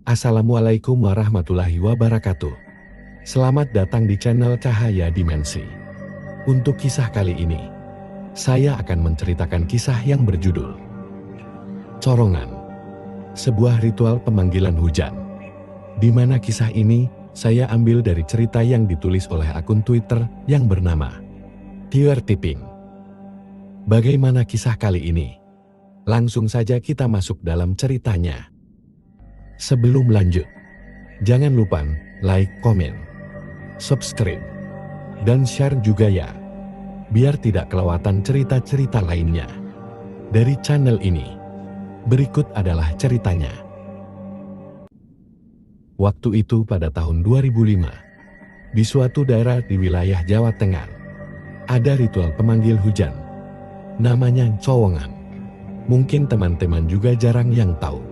Assalamualaikum warahmatullahi wabarakatuh. Selamat datang di channel Cahaya Dimensi. Untuk kisah kali ini, saya akan menceritakan kisah yang berjudul Corongan, sebuah ritual pemanggilan hujan. Di mana kisah ini saya ambil dari cerita yang ditulis oleh akun Twitter yang bernama Tier Tipping. Bagaimana kisah kali ini? Langsung saja kita masuk dalam ceritanya. Sebelum lanjut, jangan lupa like, komen, subscribe, dan share juga ya, biar tidak kelewatan cerita-cerita lainnya dari channel ini. Berikut adalah ceritanya. Waktu itu pada tahun 2005, di suatu daerah di wilayah Jawa Tengah, ada ritual pemanggil hujan, namanya Cowongan. Mungkin teman-teman juga jarang yang tahu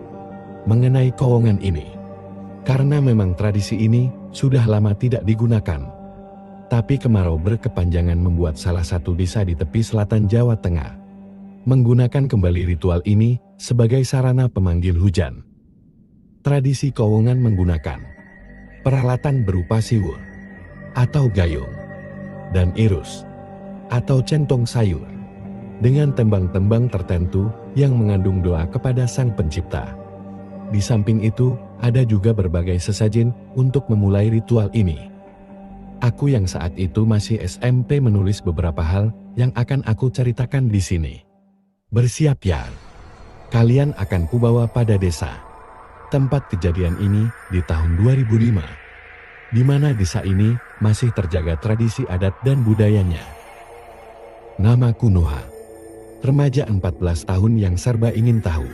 mengenai Cowongan ini, karena memang tradisi ini sudah lama tidak digunakan. Tapi kemarau berkepanjangan membuat salah satu desa di tepi selatan Jawa Tengah menggunakan kembali ritual ini sebagai sarana pemanggil hujan. Tradisi Cowongan menggunakan peralatan berupa siwur atau gayung dan irus atau centong sayur dengan tembang-tembang tertentu yang mengandung doa kepada Sang Pencipta. Di samping itu, ada juga berbagai sesajen untuk memulai ritual ini. Aku yang saat itu masih SMP menulis beberapa hal yang akan aku ceritakan di sini. Bersiap ya, kalian akan kubawa pada desa tempat kejadian ini di tahun 2005, di mana desa ini masih terjaga tradisi adat dan budayanya. Namaku Noha, remaja 14 tahun yang serba ingin tahu.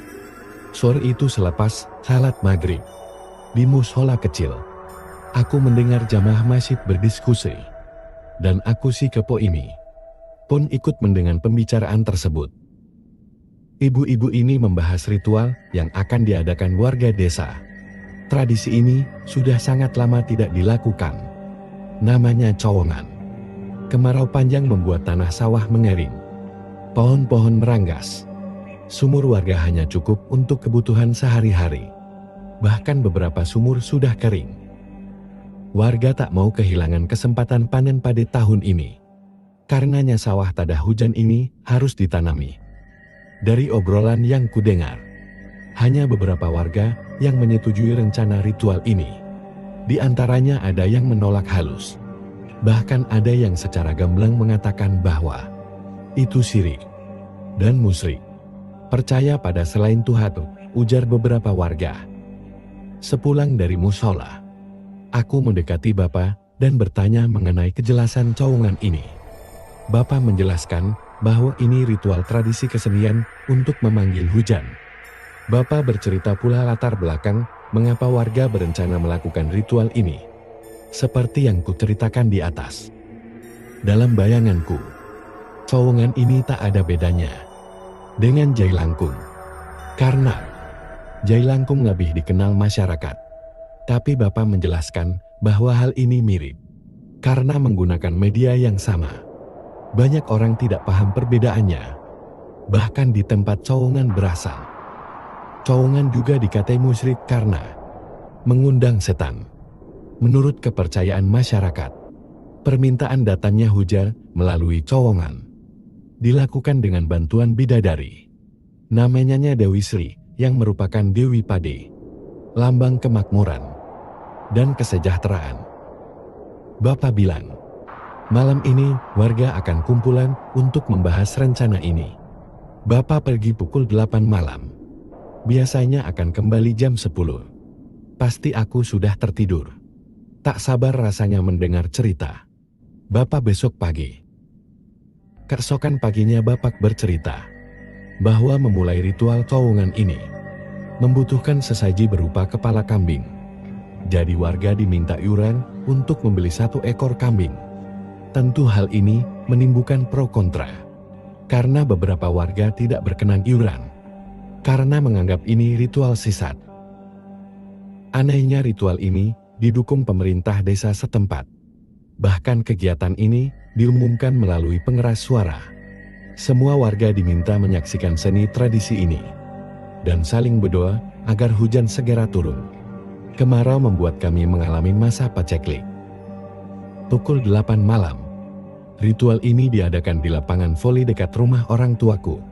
Sore itu selepas salat maghrib, di mushola kecil, aku mendengar jamaah masjid berdiskusi. Dan aku si kepo ini pun ikut mendengar pembicaraan tersebut. Ibu-ibu ini membahas ritual yang akan diadakan warga desa. Tradisi ini sudah sangat lama tidak dilakukan. Namanya Cowongan. Kemarau panjang membuat tanah sawah mengering. Pohon-pohon meranggas. Sumur warga hanya cukup untuk kebutuhan sehari-hari. Bahkan beberapa sumur sudah kering. Warga tak mau kehilangan kesempatan panen pada tahun ini. Karenanya sawah tada hujan ini harus ditanami. Dari obrolan yang kudengar, hanya beberapa warga yang menyetujui rencana ritual ini. Di antaranya ada yang menolak halus. Bahkan ada yang secara gamblang mengatakan bahwa itu syirik dan musyrik. Percaya pada selain Tuhan, ujar beberapa warga. Sepulang dari mushola, aku mendekati Bapak dan bertanya mengenai kejelasan Cowongan ini. Bapak menjelaskan bahwa ini ritual tradisi kesenian untuk memanggil hujan. Bapak bercerita pula latar belakang mengapa warga berencana melakukan ritual ini. Seperti yang kuceritakan di atas. Dalam bayanganku, Cowongan ini tak ada bedanya dengan Jailangkung. Karena Jailangkung lebih dikenal masyarakat. Tapi Bapak menjelaskan bahwa hal ini mirip. Karena menggunakan media yang sama. Banyak orang tidak paham perbedaannya. Bahkan di tempat Cowongan berasal. Cowongan juga dikatai musyrik karena mengundang setan. Menurut kepercayaan masyarakat, permintaan datangnya hujan melalui Cowongan dilakukan dengan bantuan bidadari. Namanya Dewi Sri, yang merupakan Dewi Pade, lambang kemakmuran dan kesejahteraan. Bapak bilang, malam ini warga akan kumpulan untuk membahas rencana ini. Bapak pergi pukul 8 malam. Biasanya akan kembali jam 10. Pasti aku sudah tertidur. Tak sabar rasanya mendengar cerita Bapak besok pagi. Keesokan paginya Bapak bercerita bahwa memulai ritual Cowongan ini membutuhkan sesaji berupa kepala kambing. Jadi warga diminta iuran untuk membeli 1 ekor kambing. Tentu hal ini menimbulkan pro kontra. Karena beberapa warga tidak berkenan iuran. Karena menganggap ini ritual sesat. Anehnya ritual ini didukung pemerintah desa setempat. Bahkan kegiatan ini diumumkan melalui pengeras suara. Semua warga diminta menyaksikan seni tradisi ini dan saling berdoa agar hujan segera turun. Kemarau membuat kami mengalami masa paceklik. Pukul 8 malam. Ritual ini diadakan di lapangan voli dekat rumah orang tuaku.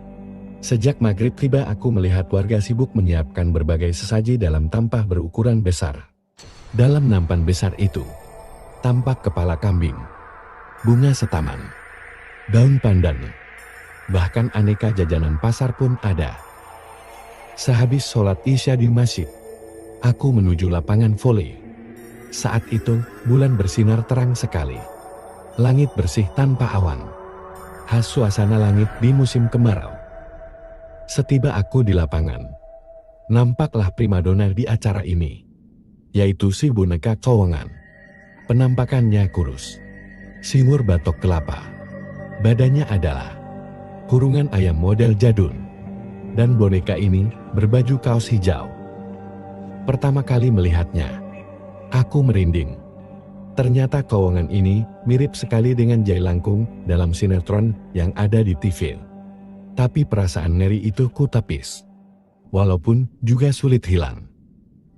Sejak maghrib tiba aku melihat warga sibuk menyiapkan berbagai sesaji dalam tampah berukuran besar. Dalam nampan besar itu, tampak kepala kambing, bunga setaman, daun pandan, bahkan aneka jajanan pasar pun ada. Sehabis sholat Isya di masjid, aku menuju lapangan voli. Saat itu, bulan bersinar terang sekali. Langit bersih tanpa awan. Khas suasana langit di musim kemarau. Setiba aku di lapangan, nampaklah primadona di acara ini, yaitu si boneka Cowongan. Penampakannya kurus, singur batok kelapa. Badannya adalah kurungan ayam model jadul. Dan boneka ini berbaju kaos hijau. Pertama kali melihatnya, aku merinding. Ternyata Cowongan ini mirip sekali dengan Jai Langkung dalam sinetron yang ada di TV. Tapi perasaan ngeri itu ku tepis. Walaupun juga sulit hilang.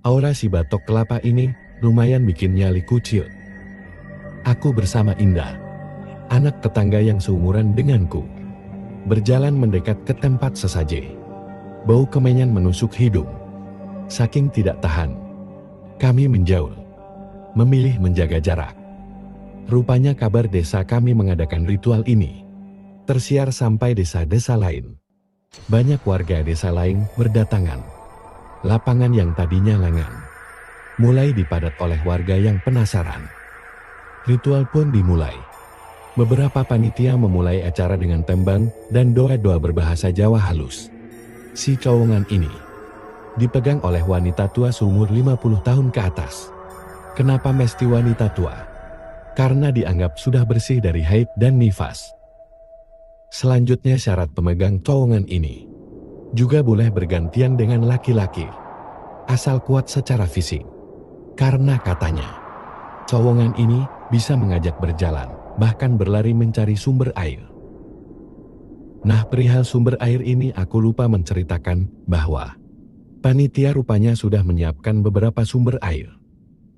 Aura si batok kelapa ini lumayan bikin nyali kucil. Aku bersama Indah, anak tetangga yang seumuran denganku, berjalan mendekat ke tempat sesaji. Bau kemenyan menusuk hidung. Saking tidak tahan, kami menjauh, memilih menjaga jarak. Rupanya kabar desa kami mengadakan ritual ini tersiar sampai desa-desa lain. Banyak warga desa lain berdatangan. Lapangan yang tadinya lengang mulai dipadat oleh warga yang penasaran. Ritual pun dimulai. Beberapa panitia memulai acara dengan tembang dan doa-doa berbahasa Jawa halus. Si Cowongan ini dipegang oleh wanita tua seumur 50 tahun ke atas. Kenapa mesti wanita tua? Karena dianggap sudah bersih dari haid dan nifas. Selanjutnya syarat pemegang Cowongan ini juga boleh bergantian dengan laki-laki, asal kuat secara fisik. Karena katanya, Cowongan ini bisa mengajak berjalan, bahkan berlari mencari sumber air. Nah, perihal sumber air ini aku lupa menceritakan bahwa panitia rupanya sudah menyiapkan beberapa sumber air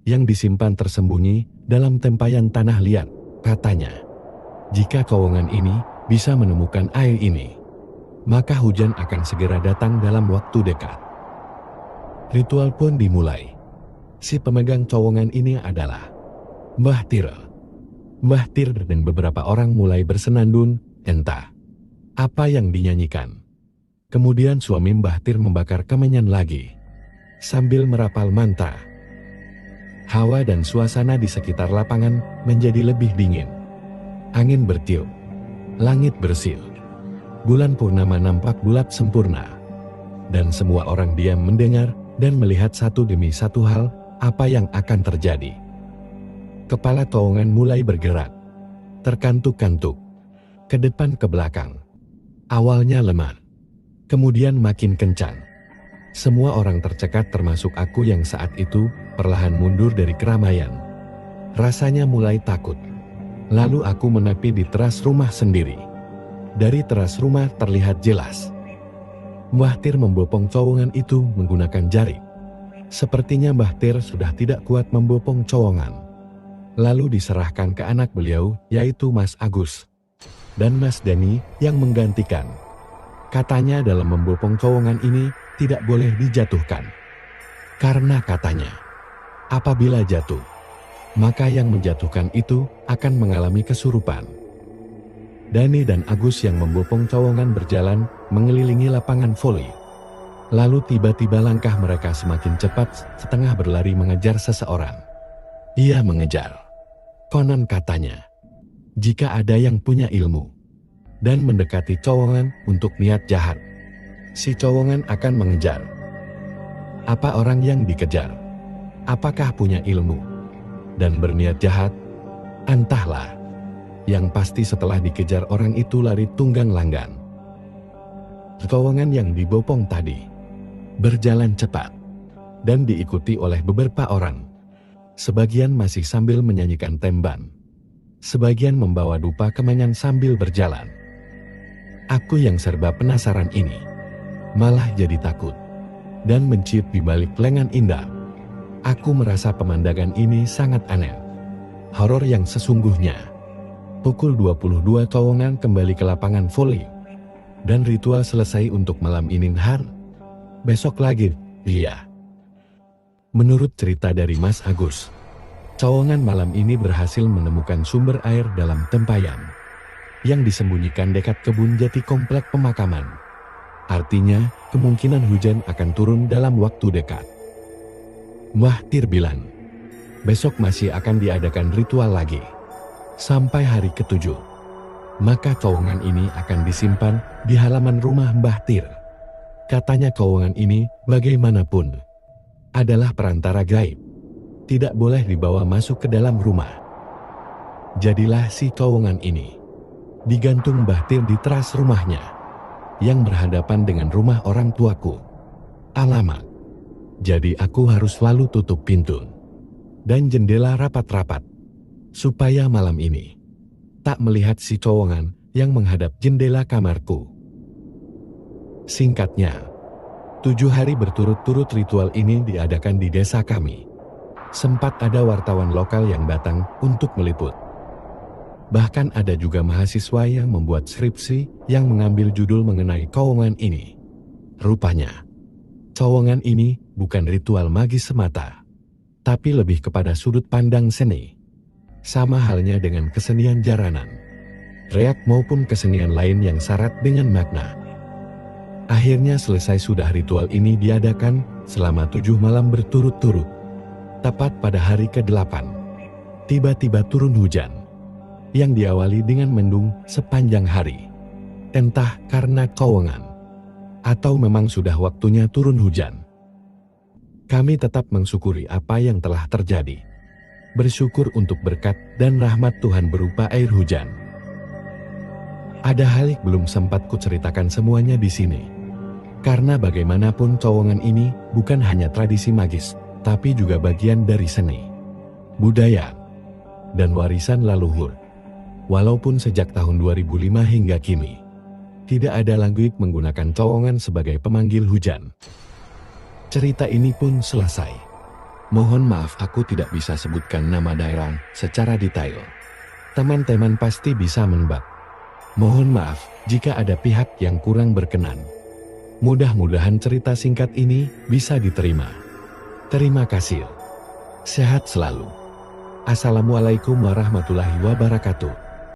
yang disimpan tersembunyi dalam tempayan tanah liat. Katanya, jika Cowongan ini bisa menemukan air ini, maka hujan akan segera datang dalam waktu dekat. Ritual pun dimulai. Si pemegang Cowongan ini adalah Mbah Tir. Mbah Tir dan beberapa orang mulai bersenandung, entah apa yang dinyanyikan. Kemudian suami Mbah Tir membakar kemenyan lagi, sambil merapal mantra. Hawa dan suasana di sekitar lapangan menjadi lebih dingin. Angin bertiup, langit bersih. Bulan purnama nampak bulat sempurna. Dan semua orang diam mendengar dan melihat satu demi satu hal apa yang akan terjadi. Kepala Cowongan mulai bergerak, terkantuk-kantuk, ke depan ke belakang. Awalnya lemah, kemudian makin kencang. Semua orang tercekat termasuk aku yang saat itu perlahan mundur dari keramaian. Rasanya mulai takut. Lalu aku menepi di teras rumah sendiri. Dari teras rumah terlihat jelas Mbah Tir membopong Cowongan itu menggunakan jari. Sepertinya Mbah Tir sudah tidak kuat membopong Cowongan. Lalu diserahkan ke anak beliau, yaitu Mas Agus dan Mas Dani yang menggantikan. Katanya dalam membopong Cowongan ini tidak boleh dijatuhkan. Karena katanya, apabila jatuh, maka yang menjatuhkan itu akan mengalami kesurupan. Dani dan Agus yang membopong Cowongan berjalan mengelilingi lapangan voli. Lalu tiba-tiba langkah mereka semakin cepat, setengah berlari mengejar seseorang. Ia mengejar. Konon katanya, jika ada yang punya ilmu dan mendekati Cowongan untuk niat jahat, si Cowongan akan mengejar. Apa orang yang dikejar? Apakah punya ilmu dan berniat jahat? Entahlah. Yang pasti setelah dikejar orang itu lari tunggang langgang. Cowongan yang dibopong tadi berjalan cepat dan diikuti oleh beberapa orang. Sebagian masih sambil menyanyikan temban. Sebagian membawa dupa kemenyan sambil berjalan. Aku yang serba penasaran ini malah jadi takut dan menciut di balik lengan Indah. Aku merasa pemandangan ini sangat aneh. Horor yang sesungguhnya. Pukul 22 Terowongan kembali ke lapangan voli. Dan ritual selesai untuk malam ini. Besok lagi, iya. Menurut cerita dari Mas Agus, Terowongan malam ini berhasil menemukan sumber air dalam tempayan yang disembunyikan dekat kebun jati komplek pemakaman. Artinya, kemungkinan hujan akan turun dalam waktu dekat. Mbah Tir bilang, besok masih akan diadakan ritual lagi. Sampai hari ke-7. Maka terowongan ini akan disimpan di halaman rumah Mbah Tir. Katanya terowongan ini, bagaimanapun, adalah perantara gaib. Tidak boleh dibawa masuk ke dalam rumah. Jadilah si terowongan ini digantung Mbah Tir di teras rumahnya, yang berhadapan dengan rumah orang tuaku. Alamak. Jadi aku harus selalu tutup pintu dan jendela rapat-rapat, supaya malam ini tak melihat si terowongan yang menghadap jendela kamarku. Singkatnya, 7 hari berturut-turut ritual ini diadakan di desa kami. Sempat ada wartawan lokal yang datang untuk meliput. Bahkan ada juga mahasiswa yang membuat skripsi yang mengambil judul mengenai terowongan ini. Rupanya, terowongan ini bukan ritual magis semata, tapi lebih kepada sudut pandang seni. Sama halnya dengan kesenian jaranan, reak maupun kesenian lain yang syarat dengan makna. Akhirnya selesai sudah ritual ini diadakan selama 7 malam berturut-turut. Tepat pada hari ke-8, tiba-tiba turun hujan, yang diawali dengan mendung sepanjang hari. Entah karena terowongan, atau memang sudah waktunya turun hujan. Kami tetap mensyukuri apa yang telah terjadi. Bersyukur untuk berkat dan rahmat Tuhan berupa air hujan. Ada hal yang belum sempat kuceritakan semuanya di sini. Karena bagaimanapun terowongan ini bukan hanya tradisi magis, tapi juga bagian dari seni, budaya, dan warisan leluhur. Walaupun sejak tahun 2005 hingga kini, tidak ada lagi menggunakan terowongan sebagai pemanggil hujan. Cerita ini pun selesai. Mohon maaf aku tidak bisa sebutkan nama daerah secara detail. Teman-teman pasti bisa menebak. Mohon maaf jika ada pihak yang kurang berkenan. Mudah-mudahan cerita singkat ini bisa diterima. Terima kasih. Sehat selalu. Assalamualaikum warahmatullahi wabarakatuh.